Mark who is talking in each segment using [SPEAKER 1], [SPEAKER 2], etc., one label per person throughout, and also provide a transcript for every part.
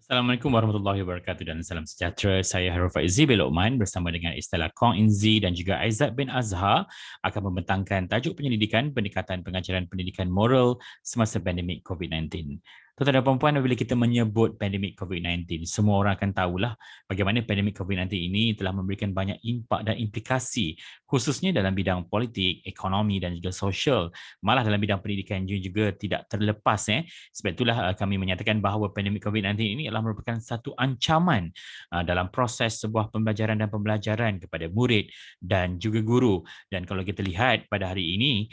[SPEAKER 1] Assalamualaikum warahmatullahi wabarakatuh dan salam sejahtera. Saya Harul Faizi bin Luqman bersama dengan Istilah Kong Inzi dan juga Aizat bin Azhar akan membentangkan tajuk penyelidikan pendekatan pengajaran pendidikan moral semasa pandemik COVID-19. Tuan-tuan dan puan-puan, bila kita menyebut pandemik COVID-19, semua orang akan tahulah bagaimana pandemik COVID-19 ini telah memberikan banyak impak dan implikasi khususnya dalam bidang politik, ekonomi dan juga sosial. Malah dalam bidang pendidikan juga tidak terlepas. Sebab itulah kami menyatakan bahawa pandemik COVID-19 ini adalah merupakan satu ancaman dalam proses sebuah pembelajaran dan pembelajaran kepada murid dan juga guru. Dan kalau kita lihat pada hari ini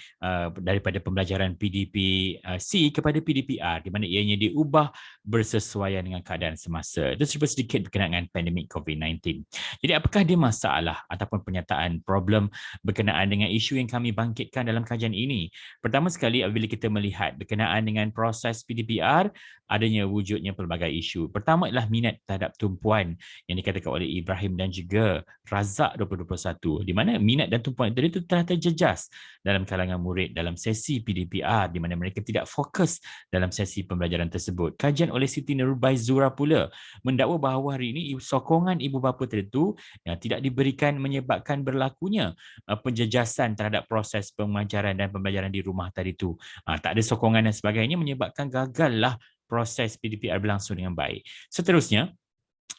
[SPEAKER 1] daripada pembelajaran PDP-C kepada PDPR di mana ianya diubah bersesuaian dengan keadaan semasa. Itu sedikit berkenaan dengan pandemik COVID-19. Jadi apakah dia masalah ataupun pernyataan problem berkenaan dengan isu yang kami bangkitkan dalam kajian ini? Pertama sekali apabila kita melihat berkenaan dengan proses PDPR, adanya wujudnya pelbagai isu. Pertama adalah minat terhadap tumpuan yang dikatakan oleh Ibrahim dan juga Razak 2021, di mana minat dan tumpuan itu telah terjejas dalam kalangan murid dalam sesi PDPR di mana mereka tidak fokus dalam sesi pembelajaran tersebut. Kajian oleh Siti Nurbaizura pula mendakwa bahawa hari ini sokongan ibu bapa tertentu yang tidak diberikan menyebabkan berlakunya penjejasan terhadap proses pengajaran dan pembelajaran di rumah tadi itu. Tak ada sokongan dan sebagainya menyebabkan gagallah proses PDPR berlangsung dengan baik. Seterusnya,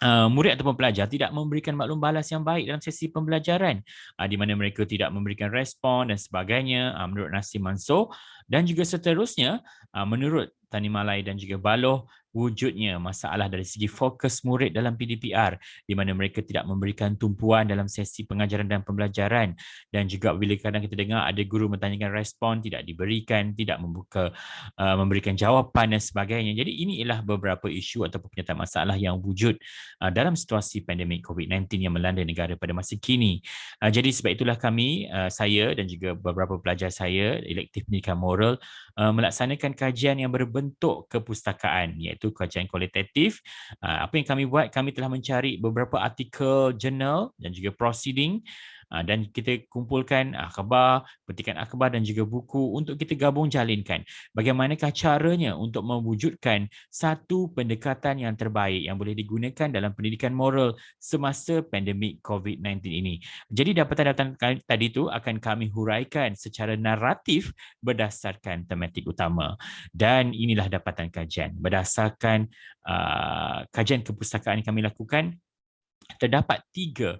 [SPEAKER 1] murid ataupun pelajar tidak memberikan maklum balas yang baik dalam sesi pembelajaran di mana mereka tidak memberikan respon dan sebagainya menurut Nasim Mansor. Dan juga seterusnya, menurut Tani Malai dan juga Baloh, wujudnya masalah dari segi fokus murid dalam PDPR di mana mereka tidak memberikan tumpuan dalam sesi pengajaran dan pembelajaran. Dan juga bila kadang kita dengar ada guru bertanyakan respon tidak diberikan, tidak memberikan jawapan dan sebagainya. Jadi ini ialah beberapa isu ataupun pernyataan masalah yang wujud dalam situasi pandemik COVID-19 yang melanda negara pada masa kini. Jadi sebab itulah kami, saya dan juga beberapa pelajar saya, elektif pendidikan moral, melaksanakan kajian yang berbentuk kepustakaan, iaitu kajian kualitatif. Apa yang kami buat, kami telah mencari beberapa artikel jurnal dan juga proceeding dan kita kumpulkan akhbar, petikan akhbar dan juga buku untuk kita gabung jalinkan. Bagaimanakah caranya untuk mewujudkan satu pendekatan yang terbaik yang boleh digunakan dalam pendidikan moral semasa pandemik COVID-19 ini. Jadi dapatan-dapatan tadi itu akan kami huraikan secara naratif berdasarkan tematik utama. Dan inilah dapatan kajian. Berdasarkan kajian kepustakaan yang kami lakukan, terdapat 3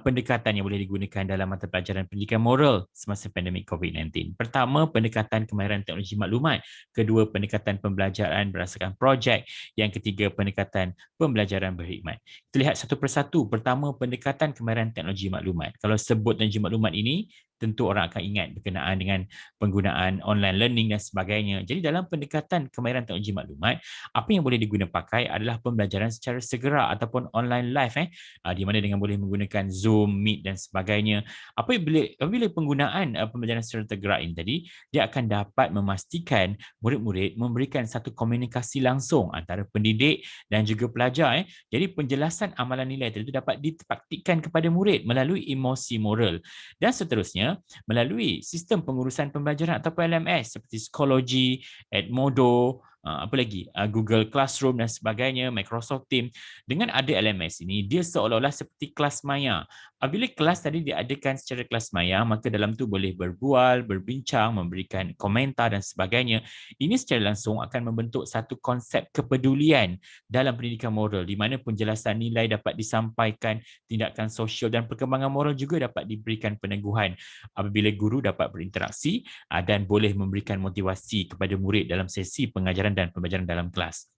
[SPEAKER 1] pendekatan yang boleh digunakan dalam mata pelajaran pendidikan moral semasa pandemik COVID-19. Pertama, pendekatan kemahiran teknologi maklumat. Kedua, pendekatan pembelajaran berdasarkan projek. Yang ketiga, pendekatan pembelajaran berhikmat. Kita lihat satu persatu. Pertama, pendekatan kemahiran teknologi maklumat. Kalau sebut teknologi maklumat ini, tentu orang akan ingat berkenaan dengan penggunaan online learning dan sebagainya. Jadi dalam pendekatan kemahiran teknologi maklumat, apa yang boleh digunakan pakai adalah pembelajaran secara segera ataupun online live di mana dengan boleh menggunakan Zoom, Meet dan sebagainya. Apabila penggunaan pembelajaran secara tergerak ini tadi, dia akan dapat memastikan murid-murid memberikan satu komunikasi langsung antara pendidik dan juga pelajar. Jadi penjelasan amalan nilai itu dapat dipraktikkan kepada murid melalui emosi moral. Dan seterusnya, melalui sistem pengurusan pembelajaran ataupun LMS seperti Schoology, Edmodo, apa lagi, Google Classroom dan sebagainya, Microsoft Teams. Dengan ada LMS ini, dia seolah-olah seperti kelas maya. Apabila kelas tadi diadakan secara kelas maya, maka dalam tu boleh berbual, berbincang, memberikan komentar dan sebagainya. Ini secara langsung akan membentuk satu konsep kepedulian dalam pendidikan moral di mana penjelasan nilai dapat disampaikan, tindakan sosial dan perkembangan moral juga dapat diberikan peneguhan apabila guru dapat berinteraksi dan boleh memberikan motivasi kepada murid dalam sesi pengajaran dan pembelajaran dalam kelas.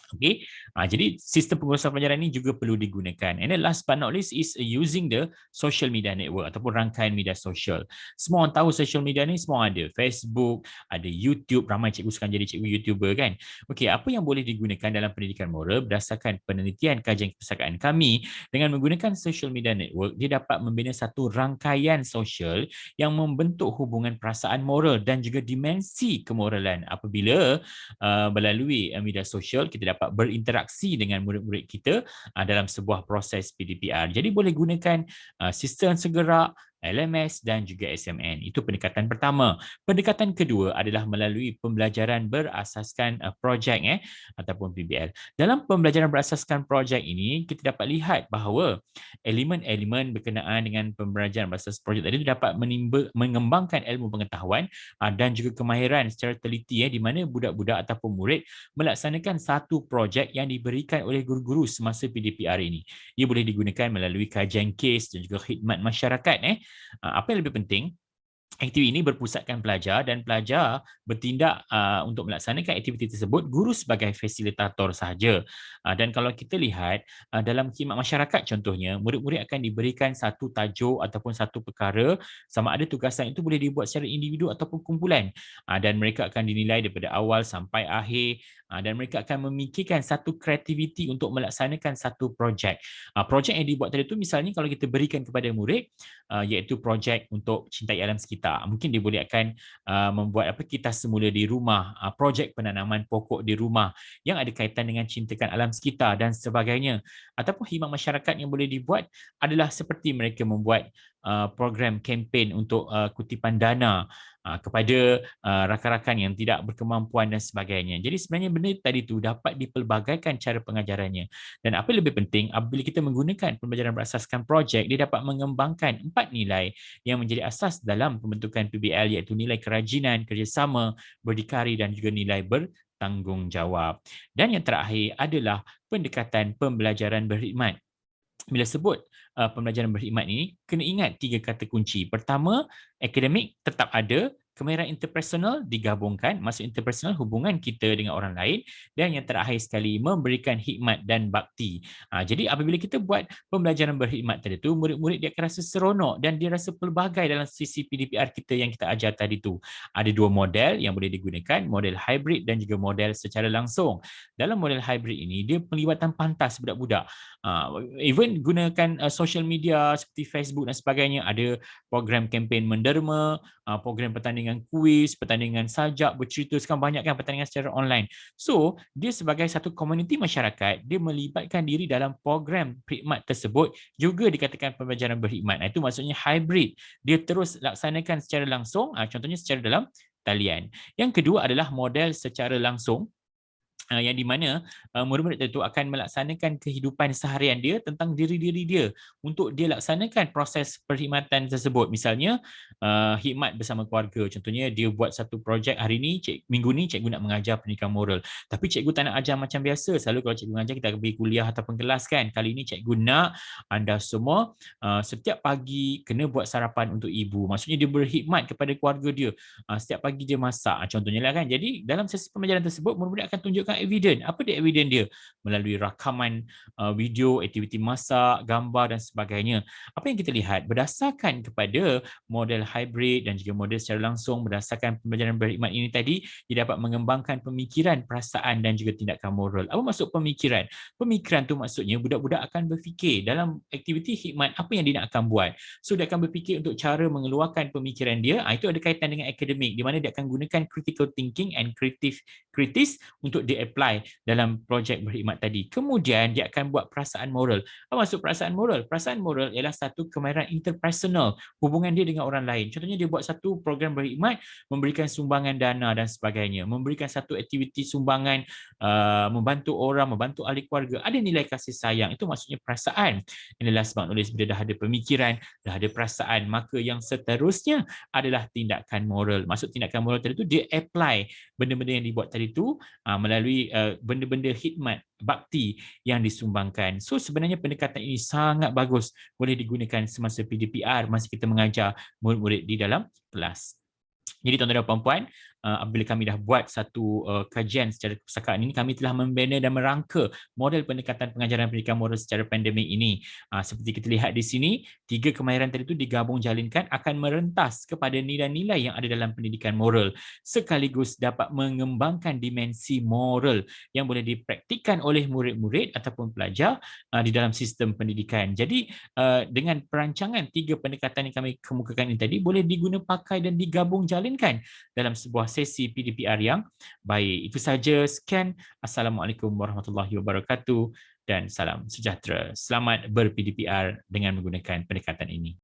[SPEAKER 1] Okey, jadi sistem pengurusan pelajaran ini juga perlu digunakan. And then last but not least is using the social media network ataupun rangkaian media sosial. Semua orang tahu social media ni semua ada. Facebook, ada YouTube, ramai cikgu sekarang jadi cikgu YouTuber kan. Okey, apa yang boleh digunakan dalam pendidikan moral berdasarkan penelitian kajian kepustakaan kami dengan menggunakan social media network, dia dapat membina satu rangkaian sosial yang membentuk hubungan perasaan moral dan juga dimensi kemoralan. Apabila melalui media sosial kita dapat berinteraksi dengan murid-murid kita dalam sebuah proses PDPR. Jadi boleh gunakan sistem segera LMS dan juga SMN. Itu pendekatan pertama. Pendekatan kedua adalah melalui pembelajaran berasaskan projek ataupun PBL. Dalam pembelajaran berasaskan projek ini, kita dapat lihat bahawa elemen-elemen berkenaan dengan pembelajaran berasaskan projek tadi dapat mengembangkan ilmu pengetahuan dan juga kemahiran secara teliti di mana budak-budak ataupun murid melaksanakan satu projek yang diberikan oleh guru-guru semasa PDPR ini. Ia boleh digunakan melalui kajian kes dan juga khidmat masyarakat. Apa yang lebih penting, aktiviti ini berpusatkan pelajar dan pelajar bertindak untuk melaksanakan aktiviti tersebut, guru sebagai fasilitator sahaja. Dan kalau kita lihat dalam khidmat masyarakat contohnya, murid-murid akan diberikan satu tajuk ataupun satu perkara, sama ada tugasan itu boleh dibuat secara individu ataupun kumpulan. Dan mereka akan dinilai daripada awal sampai akhir dan mereka akan memikirkan satu kreativiti untuk melaksanakan satu projek. Projek yang dibuat tadi itu misalnya kalau kita berikan kepada murid iaitu projek untuk cintai alam sekitar. Mungkin dia boleh akan membuat kita semula di rumah, projek penanaman pokok di rumah yang ada kaitan dengan cintakan alam sekitar dan sebagainya. Ataupun khidmat masyarakat yang boleh dibuat adalah seperti mereka membuat program kempen untuk kutipan dana kepada rakan-rakan yang tidak berkemampuan dan sebagainya. Jadi sebenarnya benda tadi itu dapat dipelbagaikan cara pengajarannya. Dan apa yang lebih penting, apabila kita menggunakan pembelajaran berasaskan projek, dia dapat mengembangkan 4 nilai yang menjadi asas dalam pembentukan PBL, iaitu nilai kerajinan, kerjasama, berdikari dan juga nilai bertanggungjawab. Dan yang terakhir adalah pendekatan pembelajaran berkhidmat. Bila sebut pembelajaran berkhidmat ini, kena ingat 3 kata kunci. Pertama, akademik tetap ada, kemahiran interpersonal digabungkan, maksud interpersonal hubungan kita dengan orang lain, dan yang terakhir sekali memberikan hikmat dan bakti. Jadi apabila kita buat pembelajaran berkhidmat tadi tu, murid-murid dia akan rasa seronok dan dia rasa pelbagai dalam sisi PDPR kita yang kita ajar tadi tu. Ada 2 model yang boleh digunakan, model hybrid dan juga model secara langsung. Dalam model hybrid ini, dia pelibatan pantas budak-budak. Even gunakan social media seperti Facebook dan sebagainya, ada program kempen menderma, program pertandingan kuis, pertandingan sajak, bercerita, sekarang banyak kan pertandingan secara online. So, dia sebagai satu komuniti masyarakat, dia melibatkan diri dalam program perkhidmat tersebut, juga dikatakan pembelajaran berkhidmat. Itu maksudnya hybrid. Dia terus laksanakan secara langsung, contohnya secara dalam talian. Yang kedua adalah model secara langsung, yang di mana murid-murid itu akan melaksanakan kehidupan seharian dia tentang diri-diri dia untuk dia laksanakan proses perkhidmatan tersebut. Misalnya khidmat bersama keluarga, contohnya dia buat satu projek hari ni, minggu ni cikgu nak mengajar pendidikan moral, tapi cikgu tak nak ajar macam biasa. Selalu kalau cikgu mengajar kita akan pergi kuliah ataupun kelas kan. Kali ini cikgu nak anda semua setiap pagi kena buat sarapan untuk ibu. Maksudnya dia berkhidmat kepada keluarga dia. Setiap pagi dia masak, contohnya lah kan. Jadi dalam sesi pembelajaran tersebut, murid-murid akan tunjukkan evidence. Apa dia evidence dia? Melalui rakaman video, aktiviti masak, gambar dan sebagainya. Apa yang kita lihat berdasarkan kepada model hybrid dan juga model secara langsung, berdasarkan pembelajaran berkhidmat ini tadi, dia dapat mengembangkan pemikiran, perasaan dan juga tindakan moral. Apa maksud pemikiran? Pemikiran tu maksudnya budak-budak akan berfikir dalam aktiviti khidmat apa yang dia nak akan buat. So dia akan berfikir untuk cara mengeluarkan pemikiran dia. Itu ada kaitan dengan akademik, di mana dia akan gunakan critical thinking and kritis untuk di-apply dalam projek berkhidmat tadi. Kemudian dia akan buat perasaan moral. Apa maksud perasaan moral? Perasaan moral ialah satu kemahiran interpersonal, hubungan dia dengan orang lain. Contohnya dia buat satu program berkhidmat, memberikan sumbangan dana dan sebagainya, memberikan satu aktiviti sumbangan, membantu orang, membantu ahli keluarga. Ada nilai kasih sayang. Itu maksudnya perasaan. Inilah sebab nulis bila dah ada pemikiran, dah ada perasaan, maka yang seterusnya adalah tindakan moral. Maksud tindakan moral tadi tu dia apply benda-benda yang dibuat tadi tu melalui benda-benda khidmat bakti yang disumbangkan. So sebenarnya pendekatan ini sangat bagus, boleh digunakan semasa PDPR, masa kita mengajar murid-murid di dalam kelas. Jadi tuan-tuan dan puan-puan, apabila kami dah buat satu kajian secara kepustakaan ini, kami telah membina dan merangka model pendekatan pengajaran pendidikan moral secara pandemik ini. Seperti kita lihat di sini, 3 kemahiran tadi itu digabung jalinkan akan merentas kepada nilai-nilai yang ada dalam pendidikan moral, sekaligus dapat mengembangkan dimensi moral yang boleh dipraktikkan oleh murid-murid ataupun pelajar di dalam sistem pendidikan. Jadi dengan perancangan 3 pendekatan yang kami kemukakan ini tadi, boleh diguna pakai dan digabung jalinkan dalam sebuah sesi PDPR yang baik. Itu saja, sekian. Assalamualaikum warahmatullahi wabarakatuh dan salam sejahtera. Selamat ber-PDPR dengan menggunakan pendekatan ini.